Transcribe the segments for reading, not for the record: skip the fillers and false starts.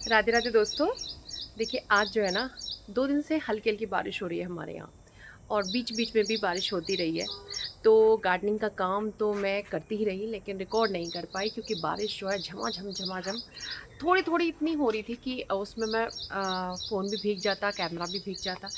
राधे राधे दोस्तों। देखिए आज जो है ना 2 दिन से हल्की हल्की बारिश हो रही है हमारे यहाँ, और बीच बीच में भी बारिश होती रही है। तो गार्डनिंग का काम तो मैं करती ही रही, लेकिन रिकॉर्ड नहीं कर पाई क्योंकि बारिश जो है झमाझम झमाझम थोड़ी थोड़ी इतनी हो रही थी कि उसमें मैं फ़ोन भी भीग जाता, कैमरा भी भीग जाता।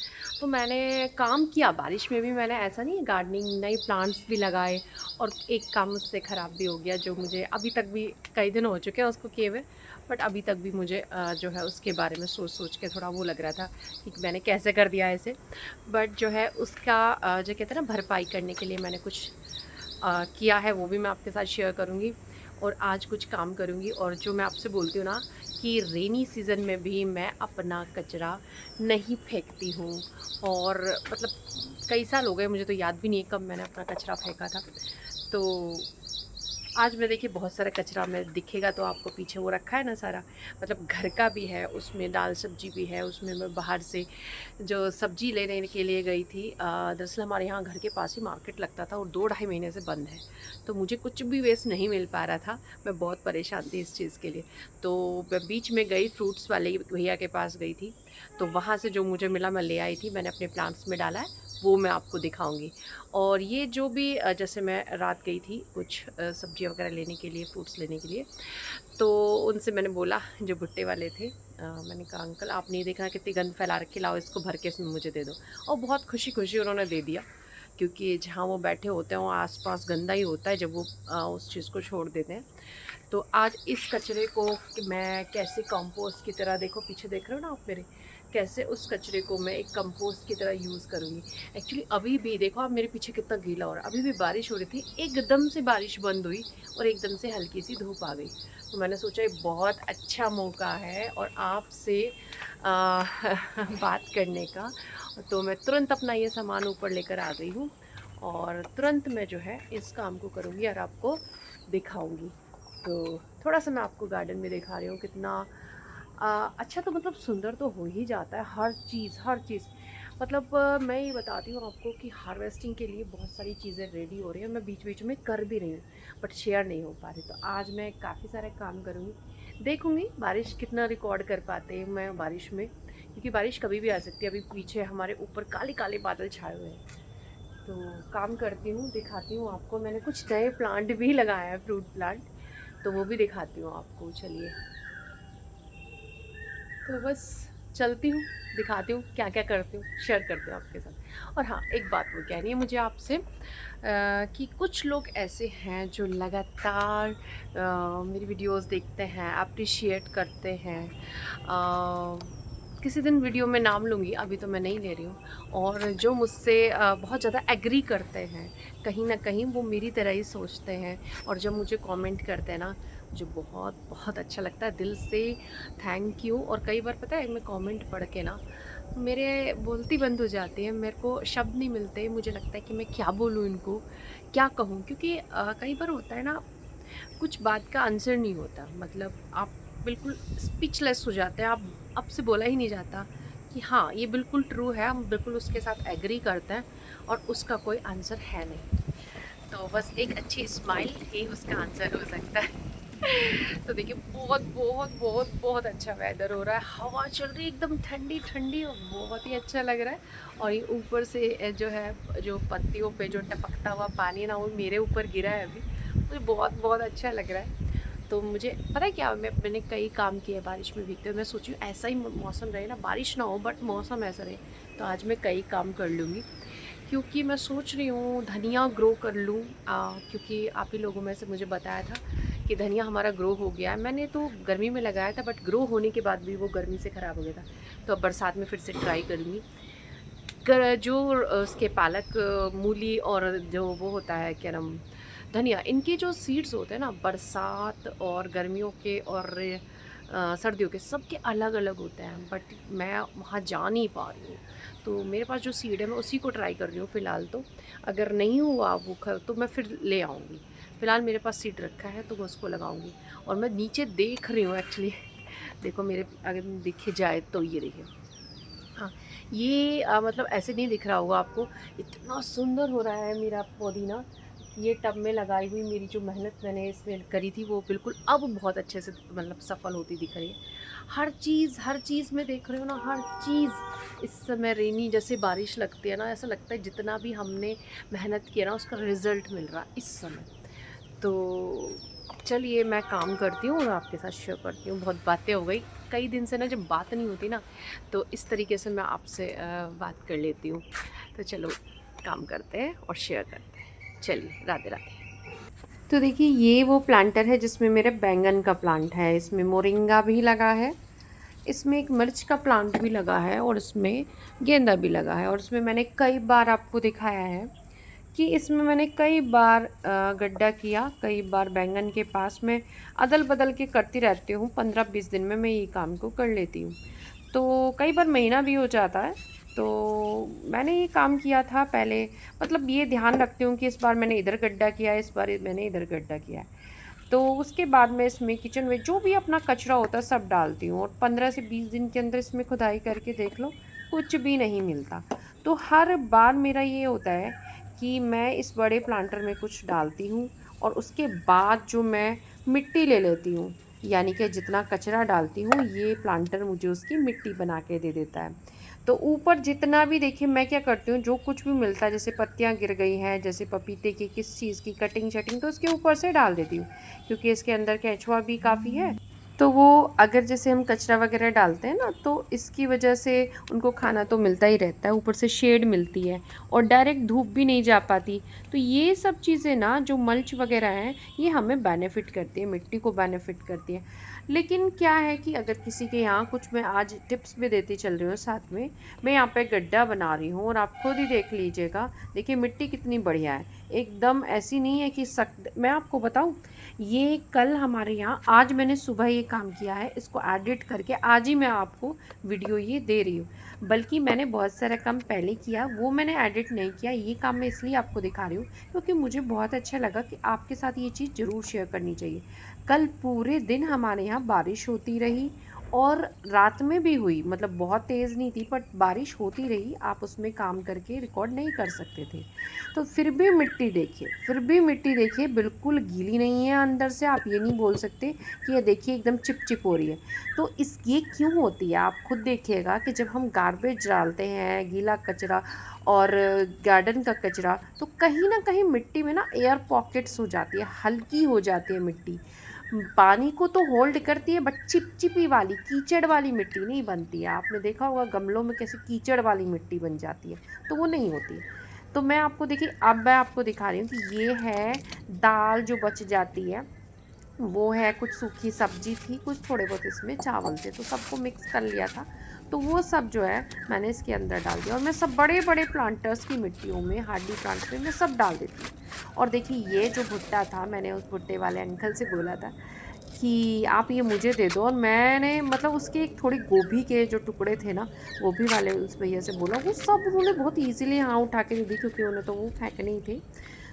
तो मैंने काम किया बारिश में भी, मैंने ऐसा नहीं है, गार्डनिंग नए प्लांट्स भी लगाए। और एक काम मुझसे ख़राब भी हो गया, जो मुझे अभी तक भी कई दिन हो चुके हैं उसको किए हुए, बट अभी तक भी मुझे जो है उसके बारे में सोच सोच के थोड़ा वो लग रहा था कि मैंने कैसे कर दिया ऐसे। बट जो है उसका जो कहते हैं ना, भरपाई करने के लिए मैंने कुछ किया है, वो भी मैं आपके साथ शेयर करूँगी। और आज कुछ काम करूँगी, और जो मैं आपसे बोलती हूँ ना कि रेनी सीज़न में भी मैं अपना कचरा नहीं फेंकती हूँ। और मतलब कई साल हो गए, मुझे तो याद भी नहीं है कब मैंने अपना कचरा फेंका था। तो आज मैं देखिए बहुत सारा कचरा में दिखेगा तो आपको, पीछे वो रखा है ना सारा, मतलब घर का भी है, उसमें दाल सब्जी भी है, उसमें मैं बाहर से जो सब्जी लेने के लिए गई थी। दरअसल हमारे यहाँ घर के पास ही मार्केट लगता था और 2 ढाई महीने से बंद है। तो मुझे कुछ भी वेस्ट नहीं मिल पा रहा था, मैं बहुत परेशान थी इस चीज़ के लिए। तो मैं बीच में गई, फ्रूट्स वाले भैया के पास गई थी, तो वहाँ से जो मुझे मिला मैं ले आई थी, मैंने अपने प्लांट्स में डाला है, वो मैं आपको दिखाऊंगी। और ये जो भी जैसे मैं रात गई थी कुछ सब्जियां वगैरह लेने के लिए, फ्रूट्स लेने के लिए, तो उनसे मैंने बोला, जो भुट्टे वाले थे, मैंने कहा अंकल आप नहीं देखना कितनी गंद फैला रखी, लाओ इसको भर के इसमें मुझे दे दो। और बहुत खुशी खुशी उन्होंने दे दिया, क्योंकि जहाँ वो बैठे होते हैं वो आसपास गंदा ही होता है जब वो उस चीज़ को छोड़ देते हैं। तो आज इस कचरे को कि मैं कैसे कंपोस्ट की तरह, देखो पीछे देख रहे हो ना आप मेरे, कैसे उस कचरे को मैं एक कंपोस्ट की तरह यूज़ करूँगी। एक्चुअली अभी भी देखो आप मेरे पीछे कितना गीला हो रहा है, अभी भी बारिश हो रही थी, एकदम से बारिश बंद हुई और एकदम से हल्की सी धूप आ गई। तो मैंने सोचा ये बहुत अच्छा मौका है और आपसे बात करने का। तो मैं तुरंत अपना ये सामान ऊपर लेकर आ गई हूँ, और तुरंत मैं जो है इस काम को करूँगी और आपको दिखाऊँगी। तो थोड़ा सा मैं आपको गार्डन में दिखा रही हूँ कितना अच्छा, तो मतलब सुंदर तो हो ही जाता है हर चीज़ हर चीज़। मतलब मैं ये बताती हूँ आपको कि हार्वेस्टिंग के लिए बहुत सारी चीज़ें रेडी हो रही हैं, मैं बीच बीच में कर भी रही हूँ, बट शेयर नहीं हो पा रही। तो आज मैं काफ़ी सारे काम करूँगी, देखूँगी बारिश कितना रिकॉर्ड कर पाते हैं मैं बारिश में, क्योंकि बारिश कभी भी आ सकती है। अभी पीछे हमारे ऊपर काले काले बादल छाए हुए हैं। तो काम करती हूँ, दिखाती हूँ आपको, मैंने कुछ नए प्लांट भी लगाया है, फ्रूट प्लांट, तो वो भी दिखाती हूँ आपको। चलिए, तो बस चलती हूँ, दिखाती हूँ क्या क्या करती हूँ, शेयर करती हूँ आपके साथ। और हाँ, एक बात वो कहनी है मुझे आपसे, कि कुछ लोग ऐसे हैं जो लगातार मेरी वीडियोस देखते हैं, अप्रिशिएट करते हैं। किसी दिन वीडियो में नाम लूँगी, अभी तो मैं नहीं ले रही हूँ। और जो मुझसे बहुत ज़्यादा एग्री करते हैं, कहीं ना कहीं वो मेरी तरह ही सोचते हैं, और जब मुझे कमेंट करते हैं ना, मुझे बहुत बहुत अच्छा लगता है दिल से। Thank you. और कई बार पता है, मैं कमेंट पढ़ के ना मेरे बोलती बंद हो जाती है, मेरे को शब्द नहीं मिलते, मुझे लगता है कि मैं क्या बोलूँ इनको, क्या कहूँ, क्योंकि कई बार होता है ना, कुछ बात का आंसर नहीं होता, मतलब आप बिल्कुल स्पीचलेस हो जाते हैं, आप अब से बोला ही नहीं जाता कि हाँ ये बिल्कुल ट्रू है, हम बिल्कुल उसके साथ एग्री करते हैं, और उसका कोई आंसर है नहीं। तो बस एक अच्छी स्माइल ही उसका आंसर हो सकता है। तो देखिए बहुत बहुत बहुत बहुत अच्छा वेदर हो रहा है, हवा चल रही है एकदम ठंडी ठंडी, और बहुत ही अच्छा लग रहा है। और ये ऊपर से जो है, जो पत्तियों पे जो टपकता हुआ पानी ना, वो मेरे ऊपर गिरा है अभी, मुझे बहुत बहुत अच्छा लग रहा है। तो मुझे पता है क्या, मैंने कई काम किए बारिश में भीगते हुए, मैं सोची ऐसा ही मौसम रहे ना, बारिश ना हो बट मौसम ऐसा रहे, तो आज मैं कई काम कर लूँगी। क्योंकि मैं सोच रही हूँ धनिया ग्रो कर लूँ, क्योंकि आप ही लोगों में से मुझे बताया था कि धनिया हमारा ग्रो हो गया है। मैंने तो गर्मी में लगाया था, बट ग्रो होने के बाद भी वो गर्मी से ख़राब हो गया था। तो अब बरसात में फिर से ट्राई करूँगी। जो उसके पालक, मूली, और जो वो होता है क्या नाम, धनिया, इनके जो सीड्स होते हैं ना, बरसात और गर्मियों के और सर्दियों के, सबके अलग अलग होते हैं, बट मैं वहाँ जा नहीं पा रही हूँ। तो मेरे पास जो सीड है मैं उसी को ट्राई कर रही हूँ फ़िलहाल तो। अगर नहीं हुआ वो तो मैं फिर ले आऊँगी। फ़िलहाल मेरे पास सीड रखा है तो मैं उसको लगाऊँगी। और मैं नीचे देख रही हूँ एक्चुअली, देखो मेरे अगर दिखे जाए तो ये देखिए, हाँ, ये मतलब ऐसे नहीं दिख रहा होगा आपको, इतना सुंदर हो रहा है मेरा पुदीना। ये टब में लगाई हुई मेरी जो मेहनत मैंने इसमें करी थी, वो बिल्कुल अब बहुत अच्छे से मतलब सफल होती दिख रही है। हर चीज़ में देख रहे हो ना, हर चीज़ इस समय रेनी जैसे बारिश लगती है ना, ऐसा लगता है जितना भी हमने मेहनत किया ना उसका रिज़ल्ट मिल रहा इस समय। तो चलिए मैं काम करती हूँ और आपके साथ शेयर करती हूँ। बहुत बातें हो गई, कई दिन से ना जब बात नहीं होती ना, तो इस तरीके से मैं आपसे बात कर लेती हूँ। तो चलो काम करते हैं और शेयर करते हैं। चलिए राधे राधे। तो देखिए ये वो प्लांटर है जिसमें मेरे बैंगन का प्लांट है, इसमें मोरिंगा भी लगा है, इसमें एक मिर्च का प्लांट भी लगा है और इसमें गेंदा भी लगा है। और इसमें मैंने कई बार आपको दिखाया है कि इसमें मैंने कई बार गड्ढा किया, कई बार बैंगन के पास में अदल बदल के करती रहती हूँ। 15-20 दिन में मैं ये काम को कर लेती हूँ, तो कई बार महीना भी हो जाता है। तो मैंने ये काम किया था पहले, मतलब ये ध्यान रखती हूँ कि इस बार मैंने इधर गड्ढा किया है, इस बार मैंने इधर गड्ढा किया है। तो उसके बाद मैं इसमें किचन में जो भी अपना कचरा होता है सब डालती हूँ, और 15 से 20 दिन के अंदर इसमें खुदाई करके देख लो कुछ भी नहीं मिलता। तो हर बार मेरा ये होता है कि मैं इस बड़े प्लांटर में कुछ डालती हूँ और उसके बाद जो मैं मिट्टी ले लेती हूँ, यानी कि जितना कचरा डालती हूँ ये प्लांटर मुझे उसकी मिट्टी बना के दे देता है। तो ऊपर जितना भी देखिए मैं क्या करती हूँ, जो कुछ भी मिलता है जैसे पत्तियाँ गिर गई हैं, जैसे पपीते की किस चीज़ की कटिंग शटिंग, तो उसके ऊपर से डाल देती हूँ, क्योंकि इसके अंदर केंचुआ भी काफ़ी है। तो वो अगर जैसे हम कचरा वगैरह डालते हैं ना, तो इसकी वजह से उनको खाना तो मिलता ही रहता है, ऊपर से शेड मिलती है और डायरेक्ट धूप भी नहीं जा पाती। तो ये सब चीज़ें ना जो मल्च वगैरह हैं ये हमें बेनिफिट करती है, मिट्टी को बेनिफिट करती है। लेकिन क्या है कि अगर किसी के यहाँ कुछ, मैं आज टिप्स भी देती चल रही हूँ साथ में, मैं यहाँ पे गड्ढा बना रही हूँ और आप खुद ही देख लीजिएगा। देखिए मिट्टी कितनी बढ़िया है, एकदम ऐसी नहीं है कि सख्त। मैं आपको बताऊँ, ये कल हमारे यहाँ, आज मैंने सुबह ये काम किया है, इसको एडिट करके आज ही मैं आपको वीडियो ये दे रही हूँ। बल्कि मैंने बहुत सारा काम पहले किया, वो मैंने एडिट नहीं किया। ये काम मैं इसलिए आपको दिखा रही हूँ क्योंकि मुझे बहुत अच्छा लगा कि आपके साथ ये चीज़ ज़रूर शेयर करनी चाहिए। कल पूरे दिन हमारे यहाँ बारिश होती रही और रात में भी हुई, मतलब बहुत तेज़ नहीं थी बट बारिश होती रही। आप उसमें काम करके रिकॉर्ड नहीं कर सकते थे। तो फिर भी मिट्टी देखिए, बिल्कुल गीली नहीं है अंदर से। आप ये नहीं बोल सकते कि ये देखिए एकदम चिपचिप हो रही है। तो इस ये क्यों होती है आप खुद देखिएगा कि जब हम गार्बेज डालते हैं, गीला कचरा और गार्डन का कचरा, तो कहीं ना कहीं मिट्टी में ना एयर पॉकेट्स हो जाती है, हल्की हो जाती है मिट्टी। पानी को तो होल्ड करती है बट चिपचिपी वाली, कीचड़ वाली मिट्टी नहीं बनती है। आपने देखा होगा गमलों में कैसे कीचड़ वाली मिट्टी बन जाती है, तो वो नहीं होती है। तो मैं आपको देखिए, अब मैं आपको दिखा रही हूँ कि ये है दाल जो बच जाती है, वो है कुछ सूखी सब्जी थी, कुछ थोड़े बहुत इसमें चावल थे, तो सबको मिक्स कर लिया था। तो वो सब जो है मैंने इसके अंदर डाल दिया, और मैं सब बड़े बड़े प्लांटर्स की मिट्टियों में, हार्डी प्लांट्स में मैं सब डाल देती हूँ। और देखिए ये जो भुट्टा था, मैंने उस भुट्टे वाले अंकल से बोला था कि आप ये मुझे दे दो, और मैंने मतलब उसके एक थोड़ी गोभी के जो टुकड़े थे ना, गोभी वाले उस भैया से बोला, वो सब उन्होंने बहुत ईजिली हाँ उठा के दे दी, क्योंकि उन्हें तो वो फेंकने ही थे।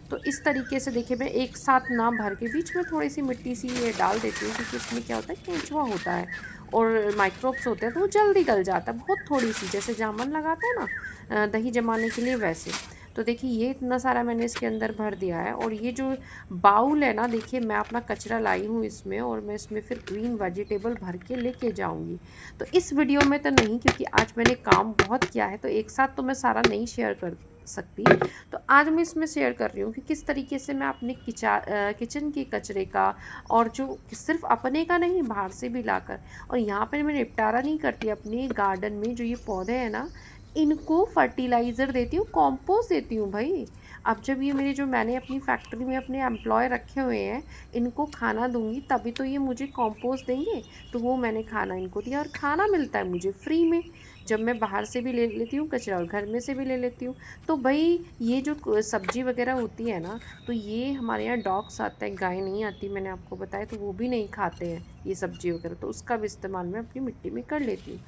तो इस तरीके से देखिए मैं एक साथ ना भर के बीच में थोड़ी सी मिट्टी सी ये डाल देती हूँ, क्योंकि इसमें क्या होता है, केंचुआ होता है और माइक्रोब्स होते हैं, तो वो जल्दी गल जाता है। बहुत थोड़ी सी, जैसे जामुन लगाते हैं ना दही जमाने के लिए, वैसे। तो देखिए ये इतना सारा मैंने इसके अंदर भर दिया है। और ये जो बाउल है ना, देखिए मैं अपना कचरा लाई हूँ इसमें, और मैं इसमें फिर ग्रीन वेजिटेबल भर के लेके जाऊँगी। तो इस वीडियो में तो नहीं, क्योंकि आज मैंने काम बहुत किया है, तो एक साथ तो मैं सारा नहीं शेयर कर सकती। तो आज मैं इसमें शेयर कर रही हूँ कि किस तरीके से मैं अपने किचन के कचरे का, और जो सिर्फ अपने का नहीं बाहर से भी लाकर, और यहाँ पर मैं निपटारा नहीं करती, अपने गार्डन में जो ये पौधे हैं ना, इनको फर्टिलाइज़र देती हूँ, कॉम्पोस्ट देती हूँ भाई। अब जब ये मेरे, जो मैंने अपनी फैक्ट्री में अपने एम्प्लॉय रखे हुए हैं, इनको खाना दूंगी तभी तो ये मुझे कॉम्पोस्ट देंगे। तो वो मैंने खाना इनको दिया, और खाना मिलता है मुझे फ्री में, जब मैं बाहर से भी ले लेती हूँ कचरा और घर में से भी ले लेती हूँ। तो भाई ये जो सब्जी वगैरह होती है ना, तो ये हमारे यहाँ डॉग्स आते हैं, गाय नहीं आती, मैंने आपको बताया, तो वो भी नहीं खाते हैं ये सब्जी वगैरह, तो उसका भी इस्तेमाल मैं अपनी मिट्टी में कर लेती हूँ।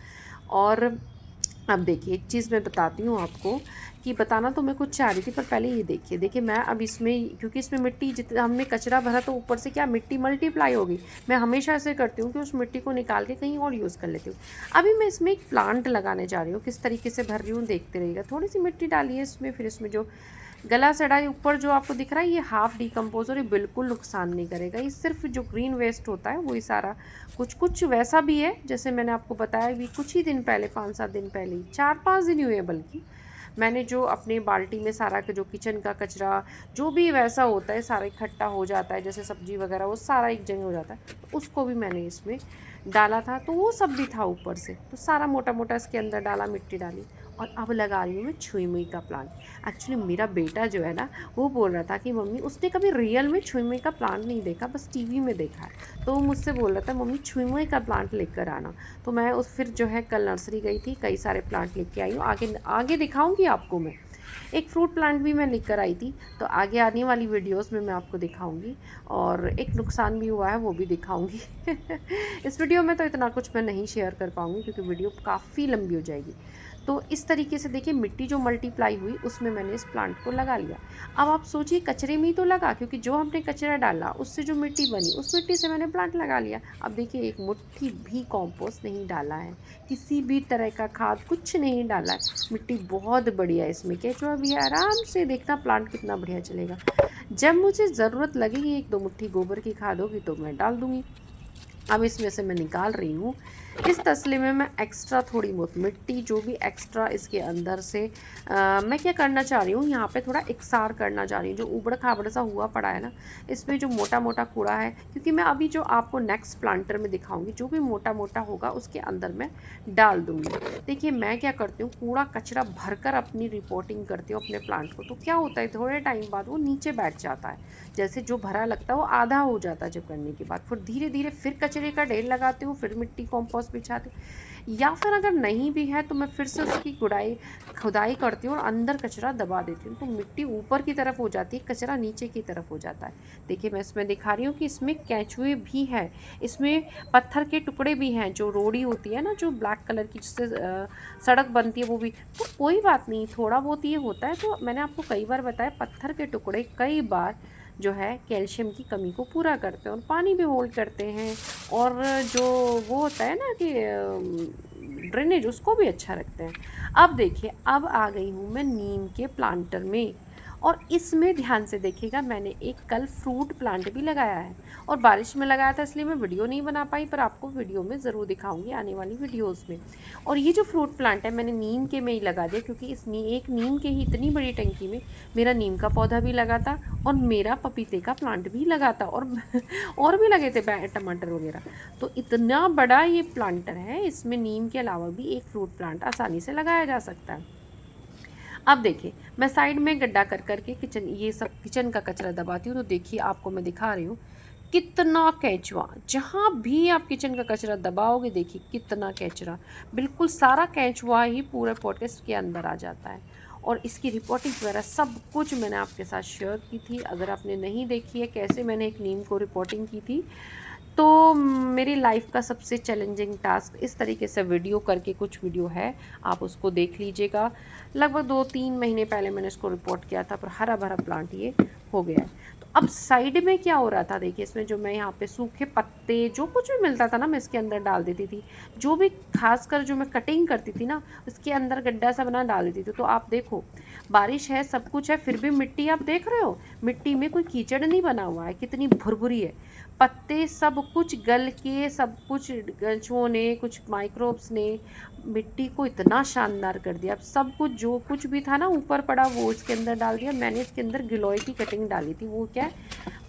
और अब देखिए एक चीज़ मैं बताती हूँ आपको, कि बताना तो मैं कुछ चाह रही थी, पर पहले ये देखिए मैं अब इसमें, क्योंकि इसमें मिट्टी जितना हमने कचरा भरा, तो ऊपर से क्या मिट्टी मल्टीप्लाई होगी। मैं हमेशा ऐसे करती हूँ कि उस मिट्टी को निकाल के कहीं और यूज़ कर लेती हूँ। अभी मैं इसमें एक प्लांट लगाने जा रही हूँ, किस तरीके से भर रही हूँ देखते रहिएगा। थोड़ी सी मिट्टी डाली है इसमें, फिर इसमें जो गला सड़ा ऊपर जो आपको दिख रहा है ये हाफ डिकम्पोज और ये बिल्कुल नुकसान नहीं करेगा। ये सिर्फ जो ग्रीन वेस्ट होता है वही सारा, कुछ कुछ वैसा भी है जैसे मैंने आपको बताया भी कुछ ही दिन पहले, 5-7 दिन पहले ही, 4-5 दिन ही हुए बल्कि, मैंने जो अपने बाल्टी में सारा का जो किचन का कचरा जो भी वैसा होता है सारा इकट्ठा हो जाता है, जैसे सब्जी वगैरह वो सारा एक जगह हो जाता है, तो उसको भी मैंने इसमें डाला था, तो वो सब भी था ऊपर से, तो सारा मोटा मोटा इसके अंदर डाला, मिट्टी डाली। और अब लगा रही हूँ मैं छुई मुई का प्लांट। एक्चुअली मेरा बेटा जो है ना वो बोल रहा था कि मम्मी, उसने कभी रियल में छुई मुई का प्लांट नहीं देखा, बस टीवी में देखा है, तो वो मुझसे बोल रहा था मम्मी छुई मुई का प्लांट लेकर आना। तो मैं उस फिर जो है कल नर्सरी गई थी, कई सारे प्लांट लेके आई हूँ, आगे आगे दिखाऊंगी आपको मैं। एक फ्रूट प्लांट भी मैं लेकर आई थी, तो आगे आने वाली वीडियोस में मैं आपको दिखाऊंगी, और एक नुकसान भी हुआ है वो भी दिखाऊंगी। इस वीडियो में तो इतना कुछ मैं नहीं शेयर कर पाऊंगी क्योंकि वीडियो काफ़ी लंबी हो जाएगी। तो इस तरीके से देखिए मिट्टी जो मल्टीप्लाई हुई उसमें मैंने इस प्लांट को लगा लिया। अब आप सोचिए कचरे में ही तो लगा, क्योंकि जो हमने कचरा डाला उससे जो मिट्टी बनी उस मिट्टी से मैंने प्लांट लगा लिया। अब देखिए एक मुट्ठी भी कॉम्पोस्ट नहीं डाला है, किसी भी तरह का खाद कुछ नहीं डाला है, मिट्टी बहुत बढ़िया है इसमें, केचुआ भी है, आराम से देखना प्लांट कितना बढ़िया चलेगा। जब मुझे ज़रूरत लगेगी 1-2 मुट्ठी गोबर की खाद होगी तो मैं डाल दूँगी। अब इसमें से मैं निकाल रही हूँ इस तसले में मैं एक्स्ट्रा थोड़ी बहुत मिट्टी, जो भी एक्स्ट्रा इसके अंदर से मैं क्या करना चाह रही हूँ, यहाँ पे थोड़ा इकसार करना चाह रही हूँ। जो ऊबड़ खाबड़ सा हुआ पड़ा है ना, इसमें जो मोटा मोटा कूड़ा है, क्योंकि मैं अभी जो आपको नेक्स्ट प्लांटर में दिखाऊंगी जो भी मोटा मोटा होगा उसके अंदर मैं डाल दूँगी। देखिए मैं क्या करती हूँ, कूड़ा कचरा भरकर अपनी रिपोर्टिंग करती हूँ अपने प्लांट को, तो क्या होता है थोड़े टाइम बाद वो नीचे बैठ जाता है, जैसे जो भरा लगता है वो आधा हो जाता है जब करने के बाद, फिर धीरे धीरे फिर कचरे का ढेर लगाती हूँ, फिर मिट्टी कॉम्पोस्ट बिछाती हूँ, या फिर अगर नहीं भी है तो मैं फिर से उसकी खुदाई करती हूँ और अंदर कचरा दबा देती हूँ, तो मिट्टी ऊपर की तरफ हो जाती है, कचरा नीचे की तरफ हो जाता है। देखिए मैं इसमें दिखा रही हूँ कि इसमें केंचुए भी हैं, इसमें पत्थर के टुकड़े भी हैं, जो रोड़ी होती है ना जो ब्लैक कलर की जिससे सड़क बनती है वो भी, तो कोई बात नहीं, थोड़ा बहुत ये होता है। तो मैंने आपको कई बार बताया पत्थर के टुकड़े कई बार जो है कैल्शियम की कमी को पूरा करते हैं और पानी भी होल्ड करते हैं, और जो वो होता है ना कि ड्रेनेज उसको भी अच्छा रखते हैं। अब देखिए अब आ गई हूँ मैं नीम के प्लांटर में, और इसमें ध्यान से देखिएगा मैंने एक कल फ्रूट प्लांट भी लगाया है, और बारिश में लगाया था इसलिए मैं वीडियो नहीं बना पाई, पर आपको वीडियो में ज़रूर दिखाऊंगी आने वाली वीडियोस में। और ये जो फ्रूट प्लांट है मैंने नीम के में ही लगा दिया, क्योंकि एक नीम के ही इतनी बड़ी टंकी में मेरा नीम का पौधा भी लगा था और मेरा पपीते का प्लांट भी लगा था, और और भी लगे थे टमाटर वगैरह। तो इतना बड़ा ये प्लांटर है, इसमें नीम के अलावा भी एक फ्रूट प्लांट आसानी से लगाया जा सकता है। अब देखिए मैं साइड में गड्ढा कर करके किचन, ये सब किचन का कचरा दबाती हूँ, तो देखिए आपको मैं दिखा रही हूँ कितना केंचुआ, जहाँ भी आप किचन का कचरा दबाओगे देखिए कितना केंचुआ, बिल्कुल सारा केंचुआ ही पूरे पॉटकेस के अंदर आ जाता है। और इसकी रिपोर्टिंग वगैरह सब कुछ मैंने आपके साथ शेयर की थी, अगर आपने नहीं देखी है कैसे मैंने एक नीम को रिपोर्टिंग की थी, तो मेरी लाइफ का सबसे चैलेंजिंग टास्क इस तरीके से वीडियो करके कुछ वीडियो है, आप उसको देख लीजिएगा। लगभग 2-3 महीने पहले मैंने इसको रिपोर्ट किया था, पर हरा भरा प्लांट ये हो गया है। तो अब साइड में क्या हो रहा था देखिए, इसमें जो मैं यहाँ पे सूखे पत्ते जो कुछ भी मिलता था ना मैं इसके अंदर डाल देती थी, जो भी खासकर जो मैं कटिंग करती थी ना उसके अंदर गड्ढा सा बना डाल देती थी। तो आप देखो बारिश है सब कुछ है, फिर भी मिट्टी आप देख रहे हो, मिट्टी में कोई कीचड़ नहीं बना हुआ है, कितनी भुरभुरी है, पत्ते सब कुछ गल के, सब कुछ कछुओं ने, कुछ माइक्रोब्स ने मिट्टी को इतना शानदार कर दिया। अब सब कुछ जो कुछ भी था ना ऊपर पड़ा वो इसके अंदर डाल दिया। मैंने इसके अंदर गिलोय की कटिंग डाली थी, वो क्या है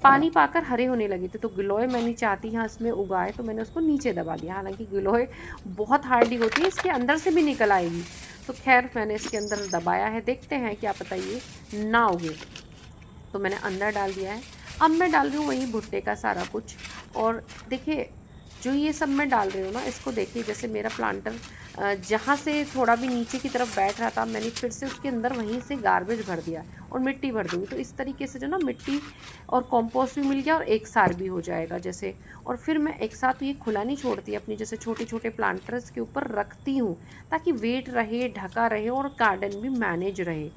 पानी पाकर हरे होने लगे थे, तो गिलोय मैं नहीं चाहती यहाँ इसमें उगाए, तो मैंने उसको नीचे दबा दिया। हालांकि गिलोय बहुत हार्डी होती है, इसके अंदर से भी निकल आएगी, तो खैर मैंने इसके अंदर दबाया है, देखते हैं क्या पता ये ना उगे। तो मैंने अंदर डाल दिया है। अब मैं डाल रही हूँ वही भुट्टे का सारा कुछ, और देखिए जो ये सब मैं डाल रही हूँ ना इसको देखिए, जैसे मेरा प्लांटर जहाँ से थोड़ा भी नीचे की तरफ बैठ रहा था मैंने फिर से उसके अंदर वहीं से गार्बेज भर दिया और मिट्टी भर दूँगी, तो इस तरीके से जो ना मिट्टी और कंपोस्ट भी मिल गया और एक सार भी हो जाएगा जैसे। और फिर मैं एक साथ ये खुला नहीं छोड़ती, अपनी जैसे छोटे छोटे प्लांटर्स के ऊपर रखती हूँ ताकि वेट रहे, ढका रहे और गार्डन भी मैनेज रहे।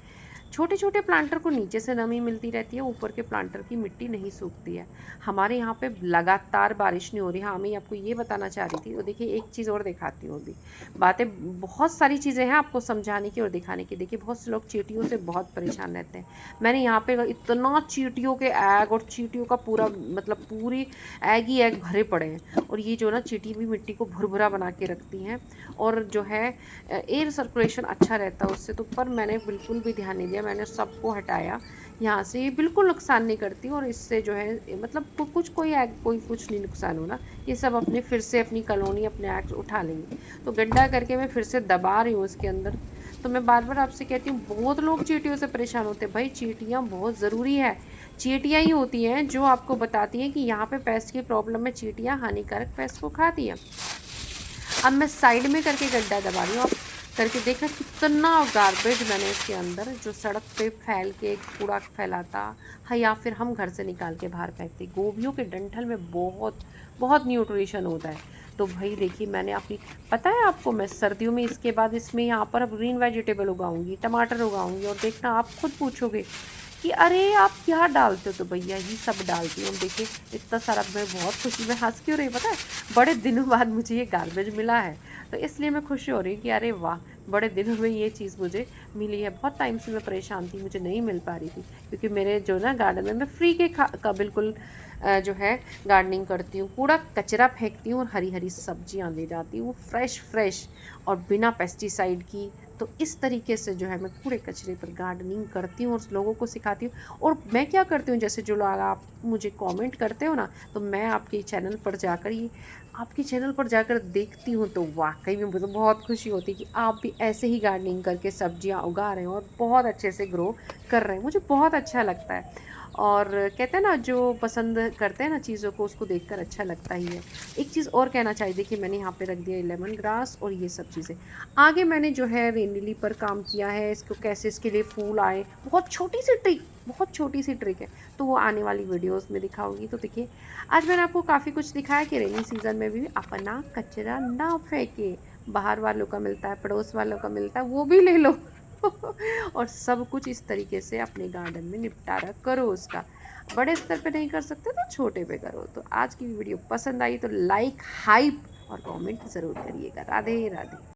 छोटे छोटे प्लांटर को नीचे से नमी मिलती रहती है, ऊपर के प्लांटर की मिट्टी नहीं सूखती है। हमारे यहाँ पे लगातार बारिश नहीं हो रही। हाँ, मैं आपको ये बताना चाह रही थी। और देखिए एक चीज़ और दिखाती हूँ अभी। बातें बहुत सारी चीज़ें हैं आपको समझाने की और दिखाने की। देखिए बहुत से लोग चींटियों से बहुत परेशान रहते हैं। मैंने यहाँ पे इतना चींटियों के एग और चींटियों का पूरा मतलब पूरी एग ही एग भरे पड़े हैं। और ये जो ना चींटी भी मिट्टी को भुरभुरा बना के रखती हैं, और जो है एयर सर्कुलेशन अच्छा रहता है उससे। तो पर मैंने बिल्कुल भी ध्यान नहीं दिया, मैंने सबको हटाया यहाँ से। ये बिल्कुल नुकसान नहीं करती, और इससे जो है मतलब कुछ कोई एग कोई कुछ नहीं नुकसान होना। ये सब अपने फिर से अपनी कॉलोनी अपने एग उठा लेंगे। तो गड्ढा करके मैं फिर से दबा रही हूँ उसके अंदर। तो मैं बार बार आपसे कहती हूँ, बहुत लोग चींटियों से परेशान होते हैं। भाई चींटियाँ बहुत ज़रूरी है। चींटियाँ ही होती हैं जो आपको बताती हैं कि यहाँ पे पेस्ट की प्रॉब्लम है, चींटियाँ हानिकारक पेस्ट को खाती हैं। अब मैं साइड में करके गड्ढा दबा रही हूँ। अब करके देखना कितना गार्बेज मैंने इसके अंदर, जो सड़क पे फैल के कूड़ा फैलाता है या फिर हम घर से निकाल के बाहर फेंकते। गोभियों के डंठल में बहुत बहुत न्यूट्रिशन होता है। तो भाई देखिए मैंने अपनी, पता है आपको, मैं सर्दियों में इसके बाद इसमें यहाँ पर अब ग्रीन वेजिटेबल उगाऊंगी, टमाटर उगाऊंगी। और देखना आप खुद पूछोगे कि अरे आप क्या डालते हो, तो भैया ही सब डालती हूँ। देखिए इतना सारा, मैं बहुत खुशी में हंस क्यों रही पता है, बड़े दिनों बाद मुझे ये गार्बेज मिला है। तो इसलिए मैं खुश हो रही हूँ कि अरे वाह, बड़े दिनों में ये चीज़ मुझे मिली है। बहुत टाइम से मैं परेशान थी, मुझे नहीं मिल पा रही थी। क्योंकि मेरे जो ना गार्डन में मैं फ्री के का बिल्कुल जो है गार्डनिंग करती हूँ, कूड़ा कचरा फेंकती हूँ और हरी हरी सब्जियाँ ले जाती हूँ फ्रेश फ्रेश और बिना पेस्टिसाइड की। तो इस तरीके से जो है मैं कूड़े कचरे पर गार्डनिंग करती हूँ और लोगों को सिखाती हूँ। और मैं क्या करती हूँ, जैसे जो लोग आप मुझे कमेंट करते हो ना, तो मैं आपके चैनल पर जाकर ये आपके चैनल पर जाकर देखती हूँ, तो वाकई में मुझे बहुत खुशी होती है कि आप भी ऐसे ही गार्डनिंग करके सब्जियाँ उगा रहे हो और बहुत अच्छे से ग्रो कर रहे हैं। मुझे बहुत अच्छा लगता है। और कहते हैं ना, जो पसंद करते हैं ना चीज़ों को, उसको देखकर अच्छा लगता ही है। एक चीज़ और कहना चाहिए, देखिए मैंने यहाँ पे रख दिया लेमन ग्रास और ये सब चीज़ें। आगे मैंने जो है रेन लिली पर काम किया है, इसको कैसे इसके लिए फूल आए, बहुत छोटी सी ट्रिक, बहुत छोटी सी ट्रिक है। तो वो आने वाली वीडियोस में दिखाऊंगी। तो देखिए आज मैंने आपको काफ़ी कुछ दिखाया कि रेनी सीज़न में भी अपना कचरा ना फेंके। बाहर वालों का मिलता है, पड़ोस वालों का मिलता है, वो भी ले लो और सब कुछ इस तरीके से अपने गार्डन में निपटारा करो उसका। बड़े स्तर पे नहीं कर सकते तो छोटे पे करो। तो आज की वीडियो पसंद आई तो लाइक, हाइप और कमेंट ज़रूर करिएगा। राधे राधे।